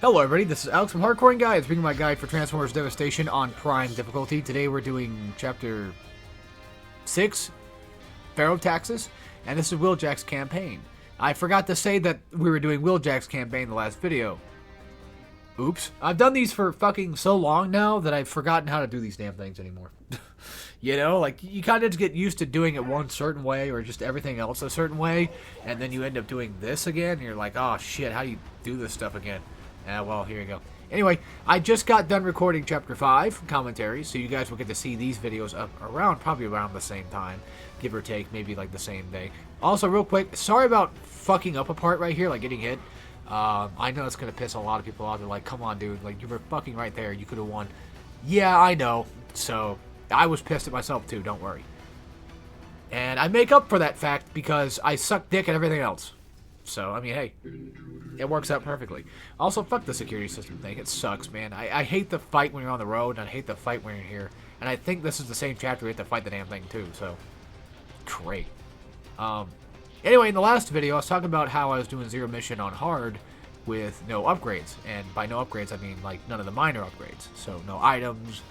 Hello everybody, this is Alex from Hardcoring Guides, bringing my guide for Transformers Devastation on Prime difficulty. Today we're doing Chapter 6, Ferrotaxis, and this is Wheeljack's campaign. I forgot to say that we were doing Wheeljack's campaign in the last video. Oops. I've done these for fucking so long now that I've forgotten how to do these damn things anymore. You know, like, you kind of just get used to doing it one certain way or just everything else a certain way, and then you end up doing this again, and you're like, oh shit, how do you do this stuff again? Well, here you go. Anyway, I just got done recording Chapter 5 commentary, so you guys will get to see these videos up probably around the same time, give or take, maybe like the same day. Also, real quick, sorry about fucking up a part right here, like getting hit. I know it's going to piss a lot of people off. They're like, come on, dude, like, you were fucking right there. You could have won. Yeah, I know. So, I was pissed at myself, too. Don't worry. And I make up for that fact because I suck dick at everything else. So, I mean, hey, it works out perfectly. Also, fuck the security system thing. It sucks, man. I hate the fight when you're on the road, and I hate the fight when you're here. And I think this is the same chapter we have to fight the damn thing, too. So, great. Anyway, in the last video, I was talking about how I was doing Zero Mission on hard with no upgrades. And by no upgrades, I mean, like, none of the minor upgrades. So, no items,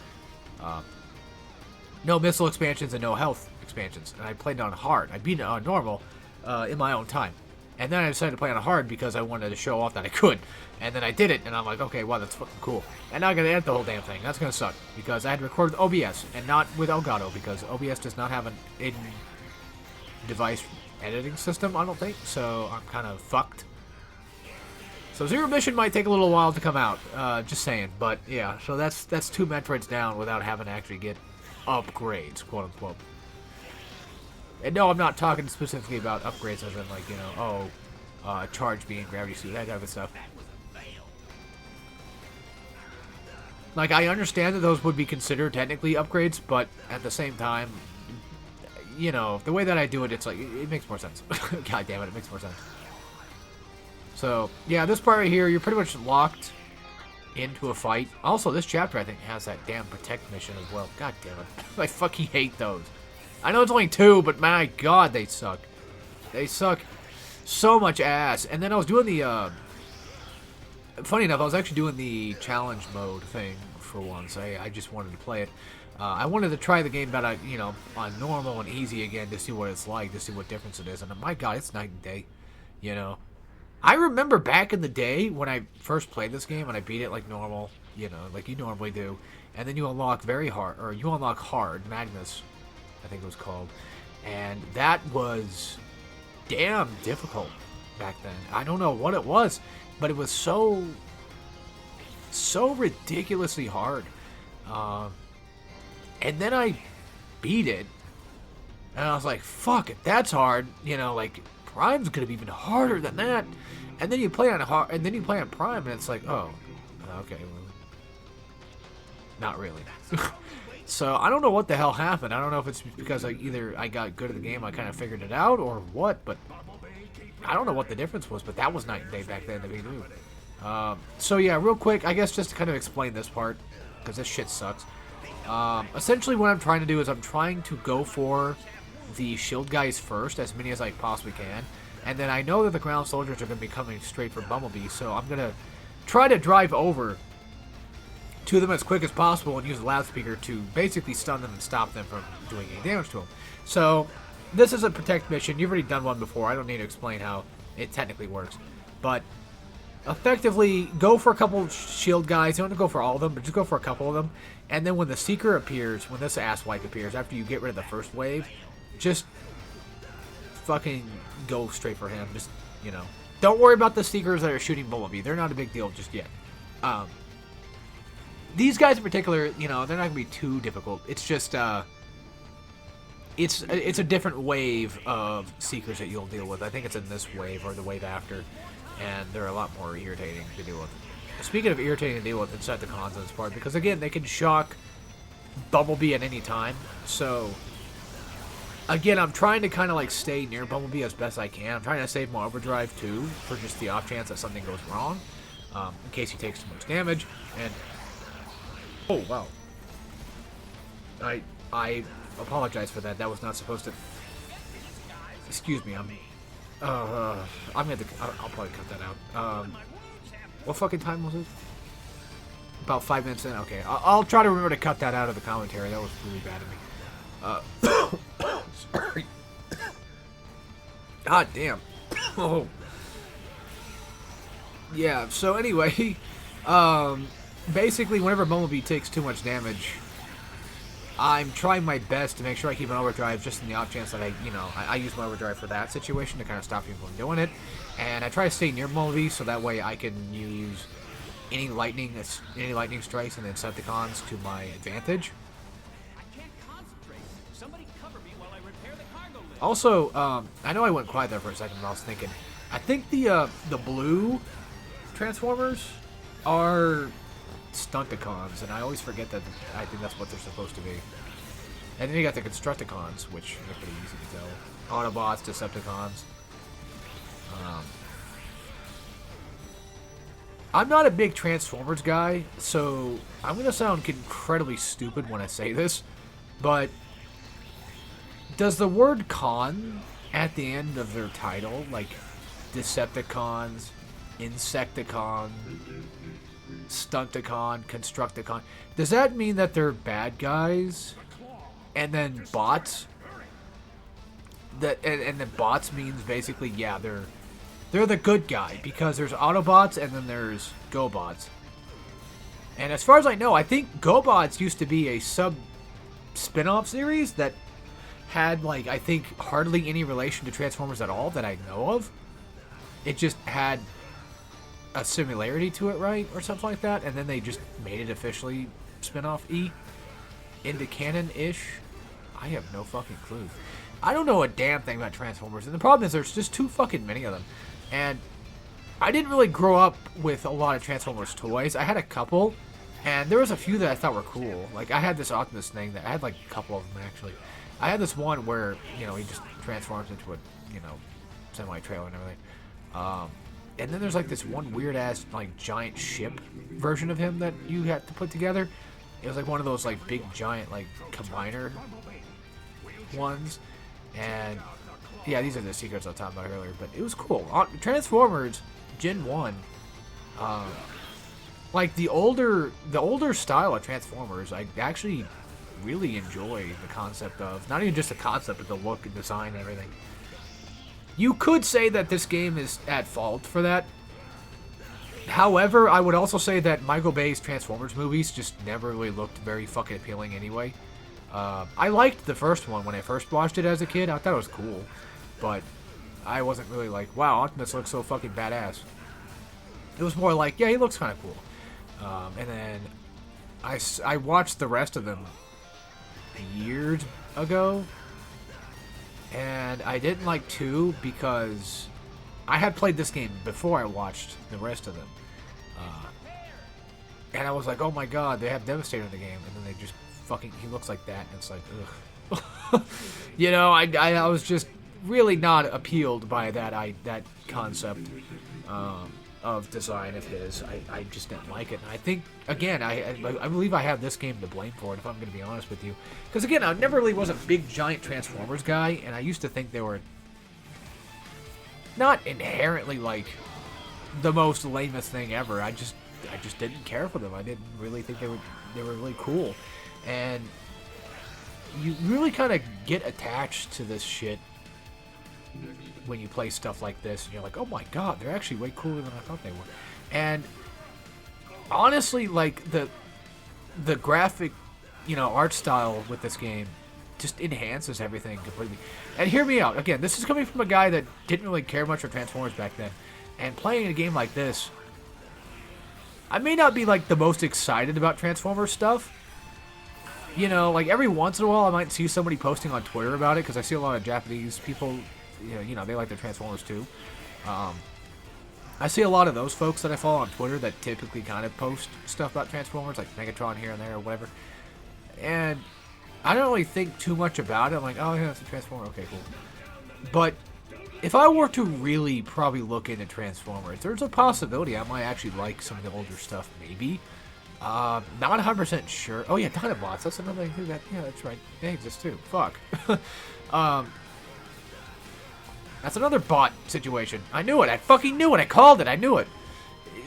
no missile expansions, and no health expansions. And I played it on hard. I beat it on normal in my own time. And then I decided to play on hard because I wanted to show off that I could. And then I did it, and I'm like, okay, wow, that's fucking cool. And now I gotta edit the whole damn thing. That's gonna suck. Because I had to record with OBS, and not with Elgato, because OBS does not have an in-device editing system, I don't think. So I'm kind of fucked. So Zero Mission might take a little while to come out. Just saying. But, yeah, so that's 2 Metroids down without having to actually get upgrades, quote-unquote. And no, I'm not talking specifically about upgrades as in, like, you know, charge beam, gravity suit, that type of stuff. Like, I understand that those would be considered technically upgrades, but at the same time, you know, the way that I do it, it's like, it makes more sense. God damn it, it makes more sense. So, yeah, this part right here, you're pretty much locked into a fight. Also, this chapter, I think, has that damn protect mission as well. God damn it. I fucking hate those. I know it's only 2, but my god, they suck. They suck so much ass. And then I was doing the, funny enough, I was actually doing the challenge mode thing for once. I just wanted to play it. I wanted to try the game about, you know, on normal and easy again to see what it's like, to see what difference it is. And my god, it's night and day, you know. I remember back in the day when I first played this game and I beat it like normal, you know, like you normally do. And then you unlock very hard, or you unlock hard, Magnus, I think it was called, and that was damn difficult back then. I don't know what it was, but it was so ridiculously hard. And then I beat it, and I was like, fuck it, that's hard. You know, like, Prime's gonna be even harder than that. And then you play on hard, and then you play on Prime, and it's like, oh, okay, well, not really. So, I don't know what the hell happened. I don't know if it's because either I got good at the game, I kind of figured it out, or what, but I don't know what the difference was, but that was night and day back then to me, too. So, yeah, real quick, I guess just to kind of explain this part, because this shit sucks. Essentially, what I'm trying to do is I'm trying to go for the shield guys first, as many as I possibly can, and then I know that the ground soldiers are going to be coming straight for Bumblebee, so I'm going to try to drive over to them as quick as possible and use the loudspeaker to basically stun them and stop them from doing any damage to them. So, this is a protect mission. You've already done one before. I don't need to explain how it technically works. But, effectively, go for a couple shield guys. You don't have to go for all of them, but just go for a couple of them. And then when the Seeker appears, when this asswipe appears, after you get rid of the first wave, just fucking go straight for him. Just, you know. Don't worry about the Seekers that are shooting Bumblebee. They're not a big deal just yet. These guys in particular, you know, they're not going to be too difficult. It's just, it's a different wave of Seekers that you'll deal with. I think it's in this wave or the wave after, and they're a lot more irritating to deal with. Speaking of irritating to deal with, inside the cons of this part, because again, they can shock Bumblebee at any time, so again, I'm trying to kind of like stay near Bumblebee as best I can. I'm trying to save my overdrive too, for just the off chance that something goes wrong, in case he takes too much damage, and oh, wow. I apologize for that. That was not supposed to... Excuse me, I'll probably cut that out. What fucking time was it? About 5 minutes in? Okay. I'll try to remember to cut that out of the commentary. That was really bad of me. Sorry. God damn. Oh. Yeah, so anyway, basically whenever Bumblebee takes too much damage, I'm trying my best to make sure I keep an overdrive just in the off chance that I use my overdrive for that situation to kind of stop people from doing it. And I try to stay near Bumblebee so that way I can use any lightning strikes and Insecticons to my advantage. Also, I know I went quiet there for a second, but I was thinking, I think the blue Transformers are Stunticons, and I always forget that I think that's what they're supposed to be. And then you got the Constructicons, which are pretty easy to tell. Autobots, Decepticons. I'm not a big Transformers guy, so I'm going to sound incredibly stupid when I say this, but does the word con at the end of their title, like Decepticons, Insecticon, Stunticon, Constructicon, does that mean that they're bad guys? And then bots? And then bots means basically, yeah, they're the good guy, because there's Autobots and then there's GoBots. And as far as I know, I think GoBots used to be a spin-off series that had, like, I think hardly any relation to Transformers at all that I know of. It just had a similarity to it, right? Or something like that. And then they just made it officially spin-off-y into canon-ish. I have no fucking clue. I don't know a damn thing about Transformers. And the problem is there's just too fucking many of them. And I didn't really grow up with a lot of Transformers toys. I had a couple, and there was a few that I thought were cool. Like, I had this Optimus thing that I had, like, a couple of them, actually. I had this one where, he just transforms into a, semi-trailer and everything. And then there's, like, this one weird-ass, like, giant ship version of him that you had to put together. It was, like, one of those, like, big, giant, like, combiner ones. And yeah, these are the secrets I was talking about earlier, but it was cool. Transformers Gen 1, like the older style of Transformers, I actually really enjoy the concept of, not even just the concept, but the look and design and everything. You could say that this game is at fault for that. However, I would also say that Michael Bay's Transformers movies just never really looked very fucking appealing anyway. I liked the first one when I first watched it as a kid. I thought it was cool. But I wasn't really like, wow, Optimus looks so fucking badass. It was more like, yeah, he looks kind of cool. And then I watched the rest of them years ago. And I didn't like 2 because I had played this game before I watched the rest of them. And I was like, oh my god, they have Devastation in the game. And then they just fucking, he looks like that. And it's like, ugh. I was just really not appealed by that concept of design of his. I just didn't like it. And I think, again, I believe I have this game to blame for it, if I'm going to be honest with you. Because, again, I never really was a big, giant Transformers guy, and I used to think they were not inherently, like, the most lamest thing ever. I just didn't care for them. I didn't really think they were really cool. And you really kind of get attached to this shit when you play stuff like this, and you're like, oh my god, they're actually way cooler than I thought they were. And honestly, like, the graphic, art style with this game just enhances everything completely. And hear me out. Again, this is coming from a guy that didn't really care much for Transformers back then. And playing a game like this, I may not be, like, the most excited about Transformers stuff. Like, every once in a while I might see somebody posting on Twitter about it, because I see a lot of Japanese people, they like their Transformers too. I see a lot of those folks that I follow on Twitter that typically kind of post stuff about Transformers, like Megatron here and there or whatever. And I don't really think too much about it. I'm like, oh yeah, it's a Transformer, okay, cool. But if I were to really probably look into Transformers, there's a possibility I might actually like some of the older stuff, maybe. Not 100% sure. Oh yeah, Dinobots, that's another thing that, yeah, that's right. They exist too. Fuck. That's another bot situation. I knew it. I fucking knew it. I called it. I knew it.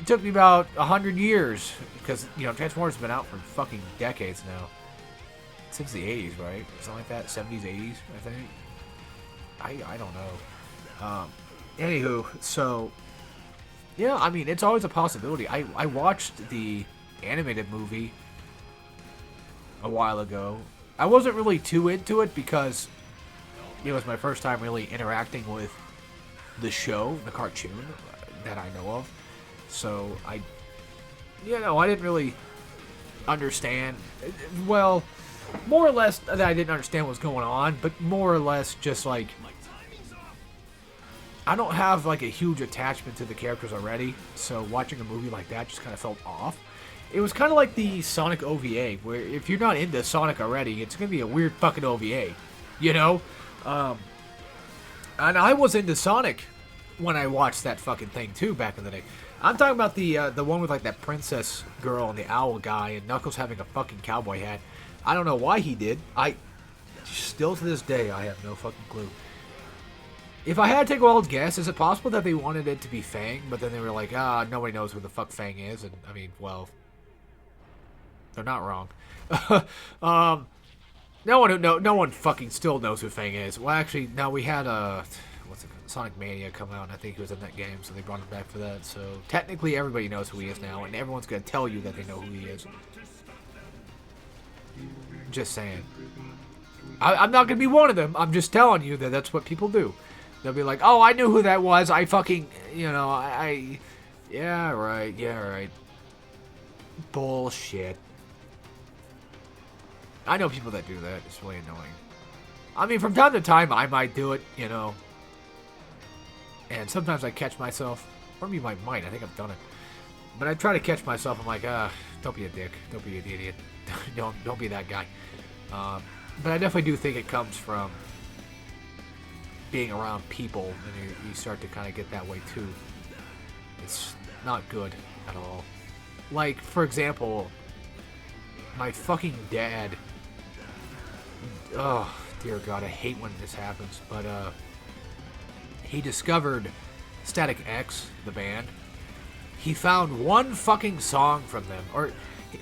It took me about 100 years because, you know, Transformers has been out for fucking decades now. Since the 80s, right? Something like that. 70s, 80s, I think. I don't know. Anywho, so yeah, I mean, it's always a possibility. I watched the animated movie a while ago. I wasn't really too into it because it was my first time really interacting with the show, the cartoon that I know of. So I didn't really understand. Well, more or less that I didn't understand what was going on, but more or less just like I don't have like a huge attachment to the characters already, so watching a movie like that just kind of felt off. It was kind of like the Sonic OVA, where if you're not into Sonic already, it's going to be a weird fucking OVA, you know? And I was into Sonic when I watched that fucking thing too back in the day. I'm talking about the one with like that princess girl and the owl guy and Knuckles having a fucking cowboy hat. I don't know why he did. Still to this day, I have no fucking clue. If I had to take a wild guess, is it possible that they wanted it to be Fang, but then they were like, nobody knows who the fuck Fang is, and I mean, well, they're not wrong. No one fucking still knows who Fang is. Well, actually, no, we had Sonic Mania come out, and I think he was in that game, so they brought him back for that. So technically, everybody knows who he is now, and everyone's gonna tell you that they know who he is. Just saying. I'm not gonna be one of them. I'm just telling you that that's what people do. They'll be like, oh, I knew who that was. I fucking, yeah, right. Bullshit. I know people that do that. It's really annoying. I mean, from time to time, I might do it, you know. And sometimes I catch myself. Or maybe I might. I think I've done it. But I try to catch myself. I'm like, don't be a dick. Don't be an idiot. don't be that guy. But I definitely do think it comes from being around people, and you start to kind of get that way too. It's not good at all. Like, for example, my fucking dad. Oh, dear God, I hate when this happens. But he discovered Static X, the band. He found one fucking song from them, or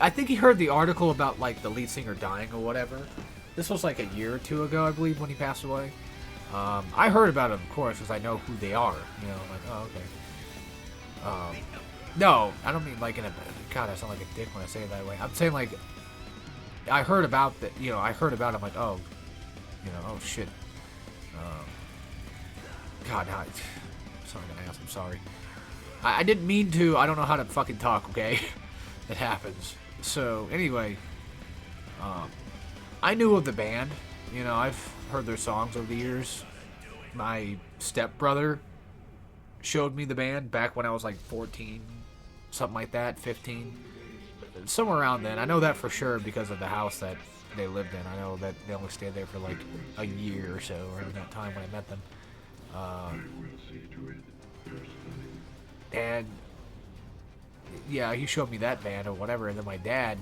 I think he heard the article about like the lead singer dying or whatever. This was like a year or two ago, I believe, when he passed away. I heard about him, of course, because I know who they are. You know, like, oh, okay. No, I don't mean like in a... God, I sound like a dick when I say it that way. I'm saying like, I heard about that. You know, I heard about him like, oh, you know, oh shit. God, no, sorry to ask. I'm sorry. I didn't mean to. I don't know how to fucking talk. Okay, it happens. So anyway, I knew of the band. You know, I've heard their songs over the years. My stepbrother showed me the band back when I was like 14, something like that, 15, somewhere around then. I know that for sure because of the house that they lived in. I know that they only stayed there for like a year or so, around that time when I met them. And yeah, he showed me that band or whatever, and then my dad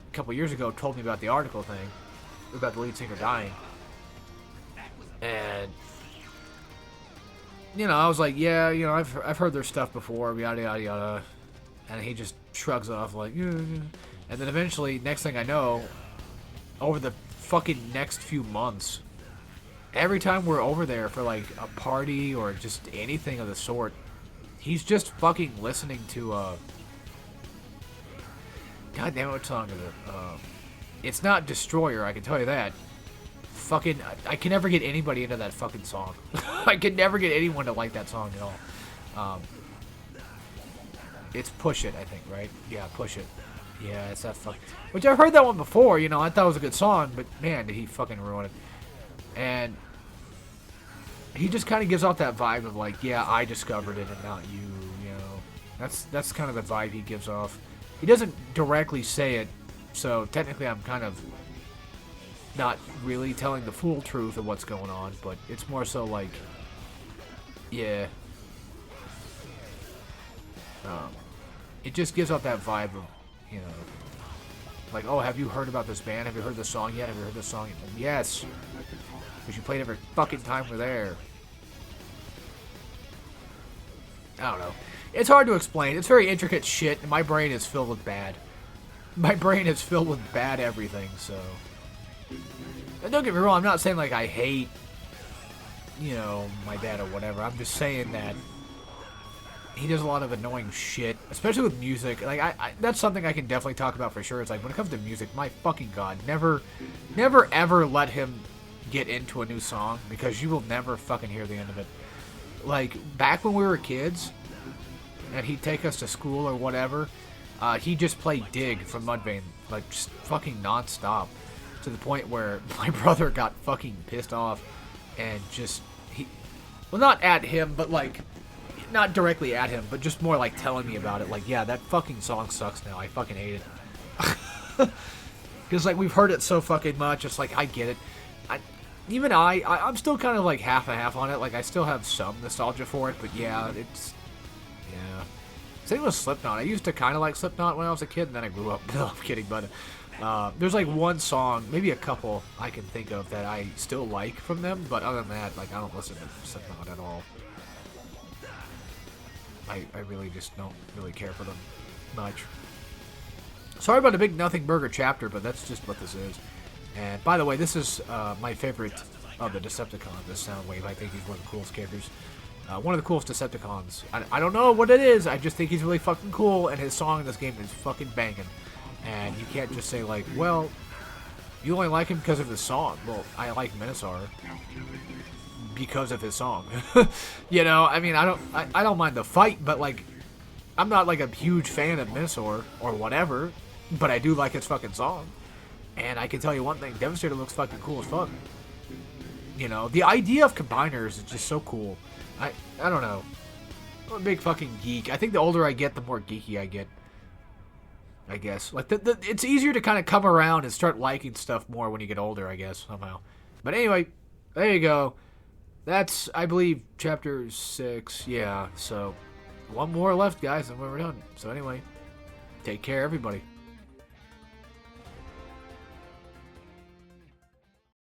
a couple years ago told me about the article thing about the lead singer dying. And you know, I was like, yeah, you know, I've heard their stuff before, yada yada yada. And he just shrugs off like, yeah. And then eventually, next thing I know, over the fucking next few months, every time we're over there for like a party or just anything of the sort, he's just fucking listening to God damn it, what song is it? It's not Destroyer, I can tell you that. Fucking, I can never get anybody into that fucking song. I can never get anyone to like that song at all. It's Push It, I think, right? Yeah, Push It. Yeah, it's that fuck. Which I've heard that one before, you know, I thought it was a good song, but man, did he fucking ruin it. And he just kind of gives off that vibe of like, yeah, I discovered it and not you, you know. That's kind of the vibe he gives off. He doesn't directly say it, so technically I'm kind of not really telling the full truth of what's going on, but it's more so like, yeah. It just gives off that vibe of, you know, like, oh, have you heard about this band? Have you heard this song yet? Have you heard this song yet? Yes. Because you played every fucking time we're there. I don't know. It's hard to explain. It's very intricate shit, and my brain is filled with bad. My brain is filled with bad everything, so... And don't get me wrong, I'm not saying, like, I hate, you know, my dad or whatever. I'm just saying that he does a lot of annoying shit, especially with music. Like, that's something I can definitely talk about for sure. It's like, when it comes to music, my fucking god, never ever let him get into a new song, because you will never fucking hear the end of it. Like, back when we were kids, and he'd take us to school or whatever, he just played Dig from Mudvayne, like, just fucking non-stop, to the point where my brother got fucking pissed off, and just, well, not at him, but, like, not directly at him, but just more, like, telling me about it, like, yeah, that fucking song sucks now, I fucking hate it. Because, like, we've heard it so fucking much, it's like, I get it. I'm still kind of, like, half and half on it, like, I still have some nostalgia for it, but yeah, it's... Yeah. Same with Slipknot. I used to kind of like Slipknot when I was a kid, and then I grew up. No, I'm kidding, but there's like one song, maybe a couple I can think of that I still like from them, but other than that, like, I don't listen to Slipknot at all. I really just don't really care for them much. Sorry about the Big Nothing Burger chapter, but that's just what this is. And by the way, this is my favorite of the Decepticons, this Soundwave. I think he's one of the coolest characters. One of the coolest Decepticons. I don't know what it is, I just think he's really fucking cool, and his song in this game is fucking banging. And you can't just say, like, well, you only like him because of his song. Well, I like Minosaur because of his song. You know, I mean, I don't mind the fight, but, like, I'm not, like, a huge fan of Minosaur or whatever, but I do like his fucking song. And I can tell you one thing, Devastator looks fucking cool as fuck. You know, the idea of combiners is just so cool. I don't know. I'm a big fucking geek. I think the older I get, the more geeky I get. I guess. Like, it's easier to kind of come around and start liking stuff more when you get older, I guess, somehow. But anyway, there you go. That's, I believe, chapter 6. Yeah, so one more left, guys, and we're done. So anyway, take care, everybody.